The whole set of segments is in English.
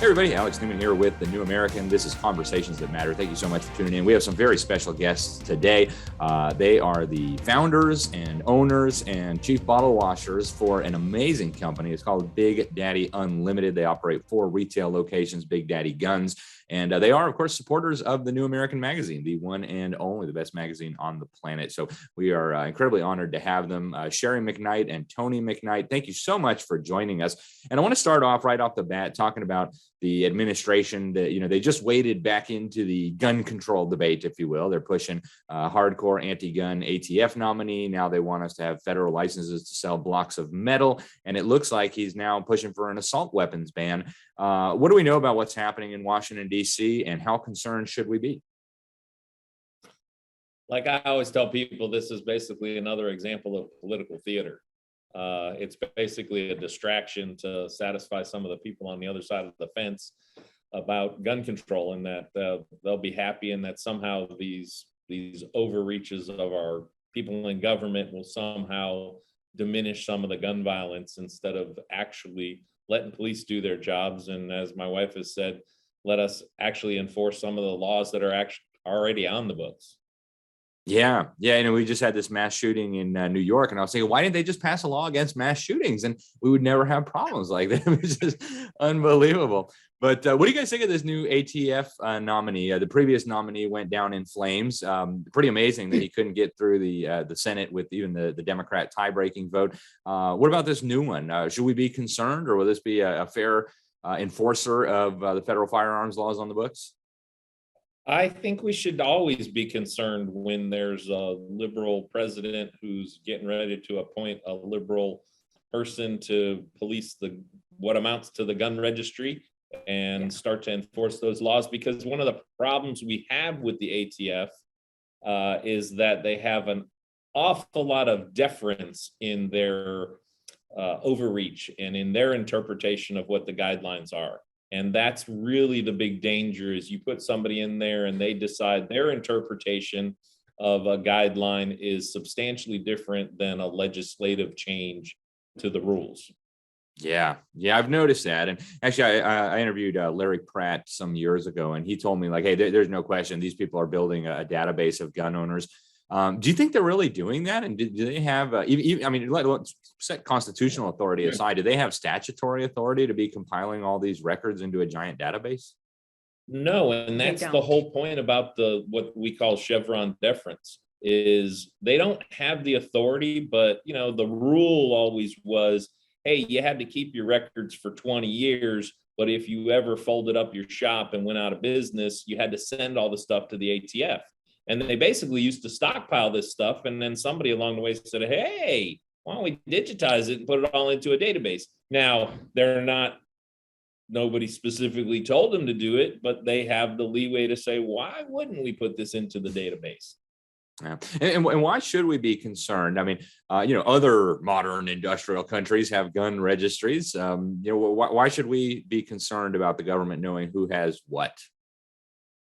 Hey everybody, Alex Newman here with The New American. This is Conversations That Matter. Thank you so much for tuning in. We have some very special guests today. They are the founders and owners and chief bottle washers for an amazing company. It's called Big Daddy Unlimited. They operate 4 retail locations, Big Daddy Guns. And they are, of course, supporters of The New American Magazine, the one and only, the best magazine on the planet. So we are incredibly honored to have them. Sherry McKnight and Tony McKnight, thank you so much for joining us. And I want to start off right off the bat talking about the administration that, they just waded back into the gun control debate, if you will. They're pushing hardcore anti-gun ATF nominee. Now they want us to have federal licenses to sell blocks of metal. And it looks like he's now pushing for an assault weapons ban. What do we know about what's happening in Washington, D.C., and how concerned should we be? Like I always tell people, this is basically another example of political theater. It's basically a distraction to satisfy some of the people on the other side of the fence about gun control, and that they'll be happy, and that somehow these overreaches of our people in government will somehow diminish some of the gun violence instead of actually letting police do their jobs. And as my wife has said, let us actually enforce some of the laws that are actually already on the books. Yeah. We just had this mass shooting in New York, and I was thinking, why didn't they just pass a law against mass shootings, and we would never have problems like that? It was just unbelievable. But what do you guys think of this new ATF nominee? The previous nominee went down in flames. Pretty amazing that he couldn't get through the Senate with even the Democrat tie-breaking vote. What about this new one? Should we be concerned, or will this be a fair enforcer of the federal firearms laws on the books? I think we should always be concerned when there's a liberal president who's getting ready to appoint a liberal person to police what amounts to the gun registry and start to enforce those laws. Because one of the problems we have with the ATF is that they have an awful lot of deference in their overreach and in their interpretation of what the guidelines are. And that's really the big danger, is you put somebody in there and they decide their interpretation of a guideline is substantially different than a legislative change to the rules. Yeah, I've noticed that. And actually, I interviewed Larry Pratt some years ago, and he told me, like, hey, there's no question these people are building a database of gun owners. Do you think they're really doing that? And do they have, let's set constitutional authority aside, do they have statutory authority to be compiling all these records into a giant database? No, and that's the whole point about what we call Chevron deference, is they don't have the authority, but the rule always was, hey, you had to keep your records for 20 years, but if you ever folded up your shop and went out of business, you had to send all the stuff to the ATF. And they basically used to stockpile this stuff. And then somebody along the way said, hey, why don't we digitize it and put it all into a database? Now, nobody specifically told them to do it, but they have the leeway to say, why wouldn't we put this into the database? Yeah. And why should we be concerned? I mean, other modern industrial countries have gun registries. Why should we be concerned about the government knowing who has what?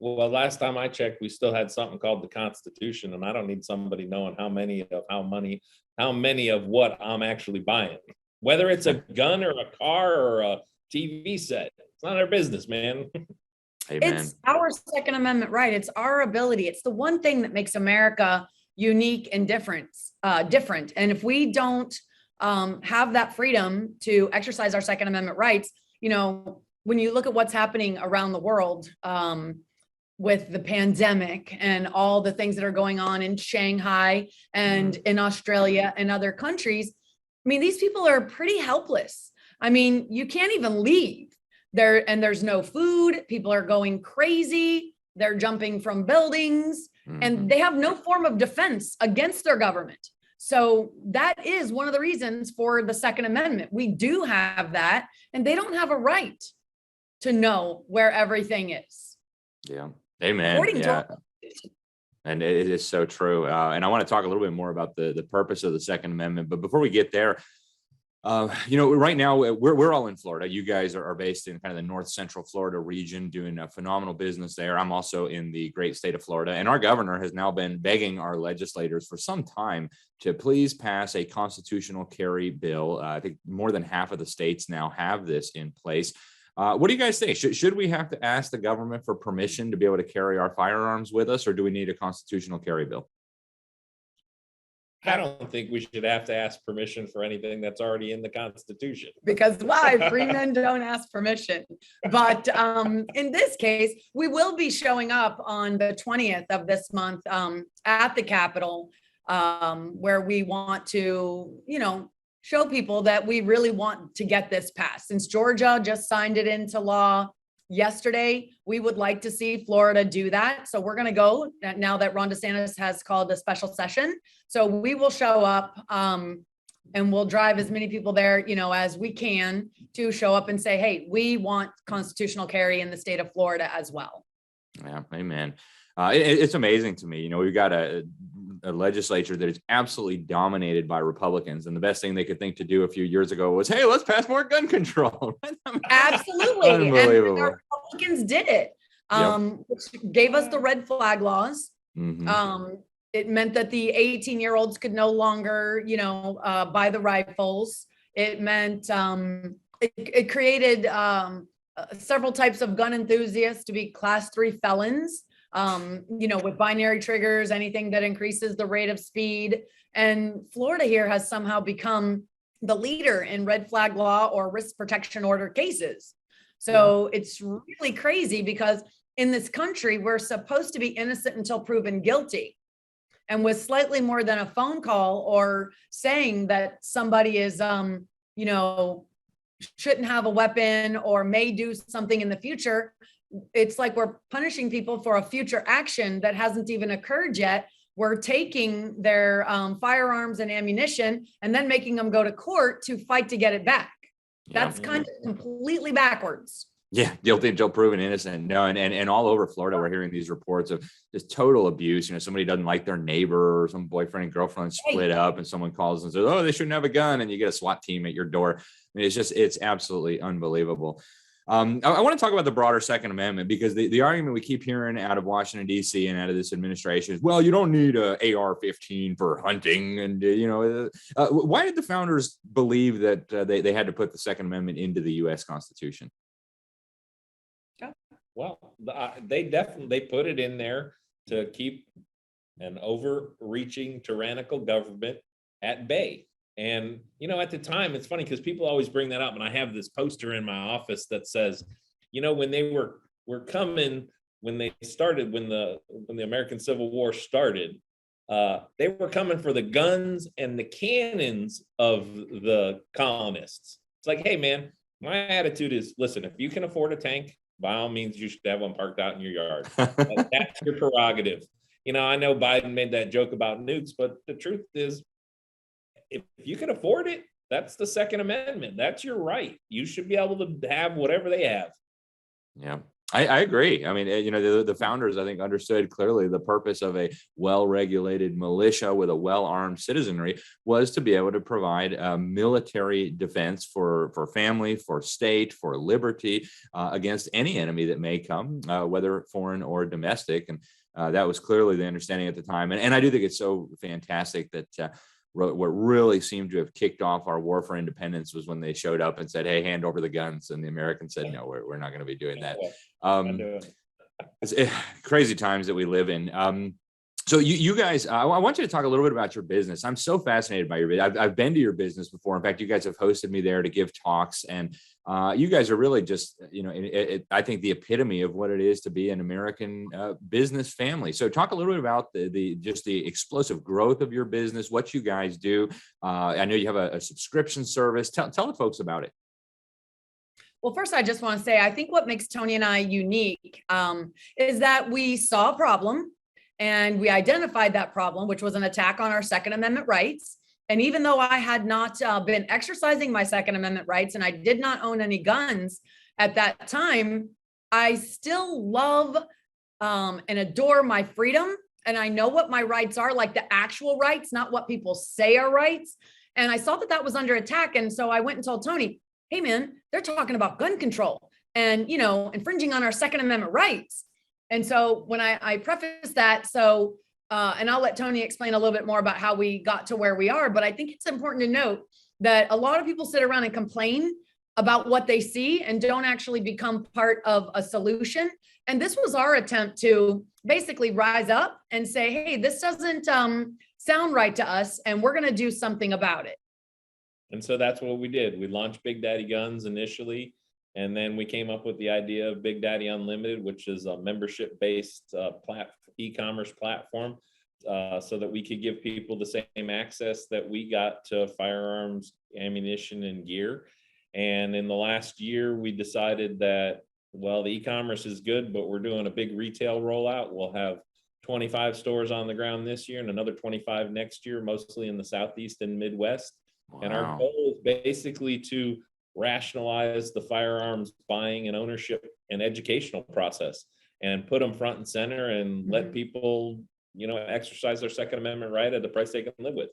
Well, last time I checked, we still had something called the Constitution, and I don't need somebody knowing how many of what I'm actually buying. Whether it's a gun or a car or a TV set, it's not our business, man. Amen. It's our Second Amendment right. It's our ability. It's the one thing that makes America unique and different. And if we don't have that freedom to exercise our Second Amendment rights, when you look at what's happening around the world, with the pandemic and all the things that are going on in Shanghai and in Australia and other countries, these people are pretty helpless. You can't even leave there, and there's no food. People are going crazy. They're jumping from buildings, and they have no form of defense against their government. So that is one of the reasons for the Second Amendment. We do have that, and they don't have a right to know where everything is. Yeah. Amen. And it is so true. And I want to talk a little bit more about the purpose of the Second Amendment. But before we get there, right now we're all in Florida. You guys are based in kind of the north central Florida region, doing a phenomenal business there. I'm also in the great state of Florida, and our governor has now been begging our legislators for some time to please pass a constitutional carry bill. I think more than half of the states now have this in place. What do you guys think? Should we have to ask the government for permission to be able to carry our firearms with us, or do we need a constitutional carry bill? I don't think we should have to ask permission for anything that's already in the Constitution. Because why? Free men don't ask permission. But in this case, we will be showing up on the 20th of this month at the Capitol, where we want to, show people that we really want to get this passed. Since Georgia just signed it into law yesterday, we would like to see Florida do that. So we're going to go now that Ron DeSantis has called a special session. So we will show up and we'll drive as many people there, as we can to show up and say, hey, we want constitutional carry in the state of Florida as well. Yeah, amen. It's amazing to me. We've got a legislature that is absolutely dominated by Republicans. And the best thing they could think to do a few years ago was, hey, let's pass more gun control. Absolutely. Unbelievable. And our Republicans did it. Which gave us the red flag laws. Mm-hmm. It meant that the 18-year-olds could no longer, buy the rifles. It meant it created several types of gun enthusiasts to be class 3 felons. With binary triggers, anything that increases the rate of speed. And Florida here has somehow become the leader in red flag law or risk protection order cases. So it's really crazy because in this country, we're supposed to be innocent until proven guilty. And with slightly more than a phone call or saying that somebody is, shouldn't have a weapon or may do something in the future, it's like we're punishing people for a future action that hasn't even occurred yet. We're taking their firearms and ammunition and then making them go to court to fight to get it back. That's kind of completely backwards. Yeah, guilty until proven innocent. No, and all over Florida, we're hearing these reports of just total abuse. Somebody doesn't like their neighbor, or some boyfriend and girlfriend split up, and someone calls and says, "Oh, they shouldn't have a gun," and you get a SWAT team at your door. I mean, it's absolutely unbelievable. I want to talk about the broader Second Amendment, because the argument we keep hearing out of Washington, D.C. and out of this administration is, well, you don't need a AR-15 for hunting. And, why did the founders believe that they had to put the Second Amendment into the U.S. Constitution? Well, they put it in there to keep an overreaching tyrannical government at bay. And, at the time, it's funny because people always bring that up. And I have this poster in my office that says, when they were coming, when the American Civil War started, they were coming for the guns and the cannons of the colonists. It's like, hey, man, my attitude is, listen, if you can afford a tank, by all means, you should have one parked out in your yard. That's your prerogative. I know Biden made that joke about nukes, but the truth is, if you can afford it, that's the Second Amendment. That's your right. You should be able to have whatever they have. Yeah, I agree. I mean, the founders, I think, understood clearly the purpose of a well-regulated militia with a well-armed citizenry was to be able to provide military defense for family, for state, for liberty against any enemy that may come, whether foreign or domestic. And that was clearly the understanding at the time. And I do think it's so fantastic that what really seemed to have kicked off our war for independence was when they showed up and said, hey, hand over the guns. And the Americans said, no, we're not going to be doing that. It's crazy times that we live in. So you guys, I want you to talk a little bit about your business. I'm so fascinated by your business. I've been to your business before. In fact, you guys have hosted me there to give talks, and you guys are really just, I think the epitome of what it is to be an American business family. So talk a little bit about the explosive growth of your business, what you guys do. I know you have a subscription service. Tell the folks about it. Well, first, I just want to say, I think what makes Tony and I unique is that we saw a problem. And we identified that problem, which was an attack on our Second Amendment rights. And even though I had not been exercising my Second Amendment rights and I did not own any guns at that time, I still love and adore my freedom. And I know what my rights are, like the actual rights, not what people say are rights. And I saw that that was under attack. And so I went and told Tony, hey, man, they're talking about gun control and, infringing on our Second Amendment rights. And so when I preface that, and I'll let Tony explain a little bit more about how we got to where we are, but I think it's important to note that a lot of people sit around and complain about what they see and don't actually become part of a solution. And this was our attempt to basically rise up and say, hey, this doesn't sound right to us, and we're going to do something about it. And so that's what we did. We launched Big Daddy Guns initially, and then we came up with the idea of Big Daddy Unlimited, which is a membership-based e-commerce platform, so that we could give people the same access that we got to firearms, ammunition, and gear. And in the last year, we decided that, well, the e-commerce is good, but we're doing a big retail rollout. We'll have 25 stores on the ground this year and another 25 next year, mostly in the Southeast and Midwest. Wow. And our goal is basically to rationalize the firearms buying and ownership and educational process and put them front and center and let people, exercise their Second Amendment right at the price they can live with.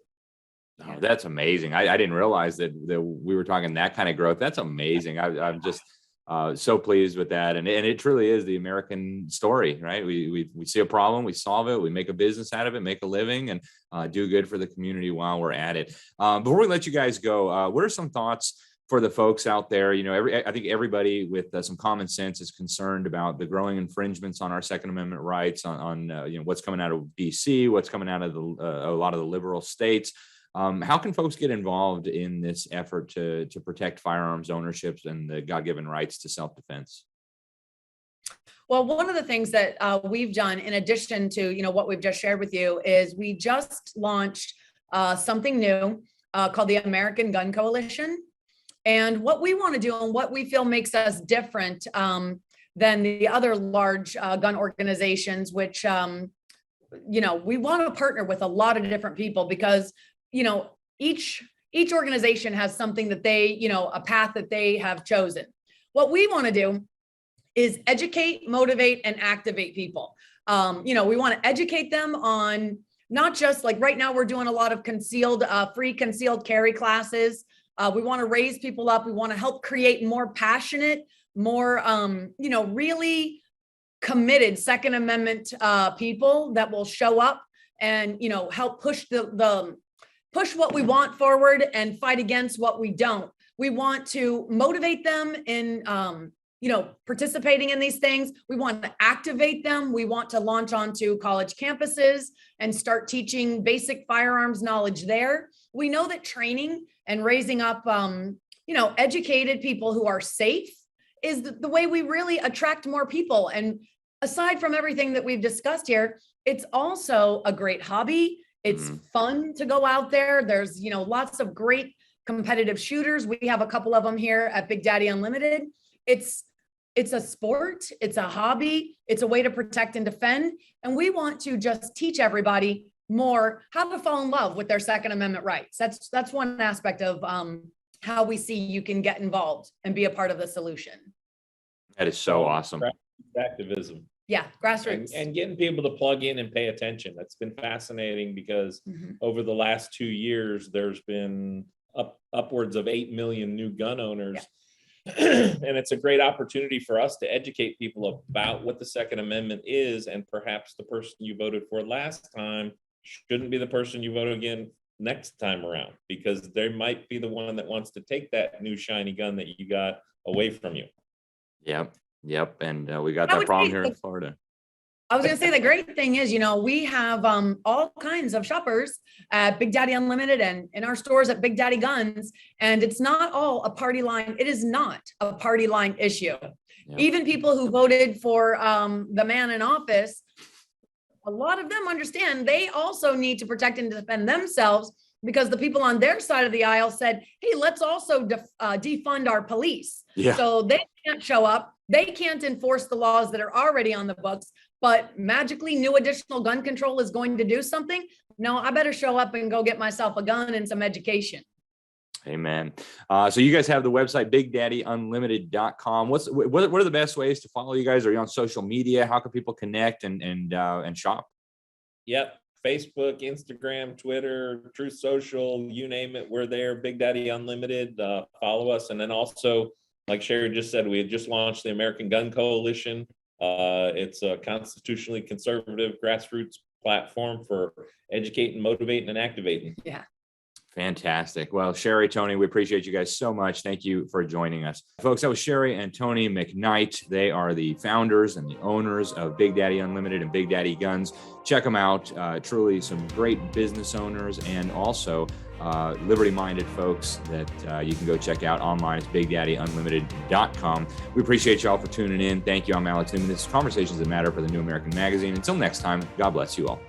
Oh, that's amazing. I didn't realize that we were talking that kind of growth. That's amazing. I'm just so pleased with that. And it truly is the American story, right? We see a problem, we solve it, we make a business out of it, make a living, and do good for the community while we're at it. Before we let you guys go, what are some thoughts for the folks out there? I think everybody with some common sense is concerned about the growing infringements on our Second Amendment rights, on what's coming out of DC, what's coming out of a lot of the liberal states. How can folks get involved in this effort to protect firearms ownerships and the God-given rights to self-defense? Well, one of the things that we've done, in addition to what we've just shared with you, is we just launched something new called the American Gun Coalition. And what we want to do and what we feel makes us different than the other large gun organizations, which we want to partner with a lot of different people, because each organization has something that they, a path that they have chosen. What we want to do is educate, motivate, and activate people. We want to educate them on not just, like, right now we're doing a lot of free concealed carry classes. We want to raise people up. We want to help create more passionate, more, really committed Second Amendment people that will show up and, help push push what we want forward and fight against what we don't. We want to motivate them in, participating in these things. We want to activate them. We want to launch onto college campuses and start teaching basic firearms knowledge there. We know that training and raising up, educated people who are safe is the way we really attract more people. And aside from everything that we've discussed here, it's also a great hobby. It's fun to go out there. There's, lots of great competitive shooters. We have a couple of them here at Big Daddy Unlimited. It's a sport. It's a hobby. It's a way to protect and defend. And we want to just teach everybody more how to fall in love with their Second Amendment rights. That's one aspect of how we see you can get involved and be a part of the solution. That is so awesome. Activism. Yeah, grassroots. And getting people to plug in and pay attention. That's been fascinating, because over the last 2 years, there's been upwards of 8 million new gun owners. Yeah. And it's a great opportunity for us to educate people about what the Second Amendment is, and perhaps the person you voted for last time shouldn't be the person you vote again next time around, because they might be the one that wants to take that new shiny gun that you got away from you. Yep. And we got that problem here in Florida. I was going to say, the great thing is, we have all kinds of shoppers at Big Daddy Unlimited and in our stores at Big Daddy Guns. And it's not all a party line. It is not a party line issue. Yep. Even people who voted for the man in office, a lot of them understand they also need to protect and defend themselves, because the people on their side of the aisle said, hey, let's also defund our police. Yeah. So they can't show up. They can't enforce the laws that are already on the books, but magically new additional gun control is going to do something. No, I better show up and go get myself a gun and some education. Amen. So you guys have the website, BigDaddyUnlimited.com. What are the best ways to follow you guys? Are you on social media? How can people connect and shop? Yep. Facebook, Instagram, Twitter, Truth Social, you name it, we're there. Big Daddy Unlimited. Follow us. And then also, like Sherry just said, we had just launched the American Gun Coalition. It's a constitutionally conservative grassroots platform for educating, motivating, and activating. Yeah. Fantastic. Well, Sherry, Tony, we appreciate you guys so much. Thank you for joining us. Folks, that was Sherry and Tony McKnight. They are the founders and the owners of Big Daddy Unlimited and Big Daddy Guns. Check them out. Truly some great business owners and also liberty-minded folks that you can go check out online. It's BigDaddyUnlimited.com. We appreciate you all for tuning in. Thank you. I'm Alex Newman. This is Conversations That Matter for the New American Magazine. Until next time, God bless you all.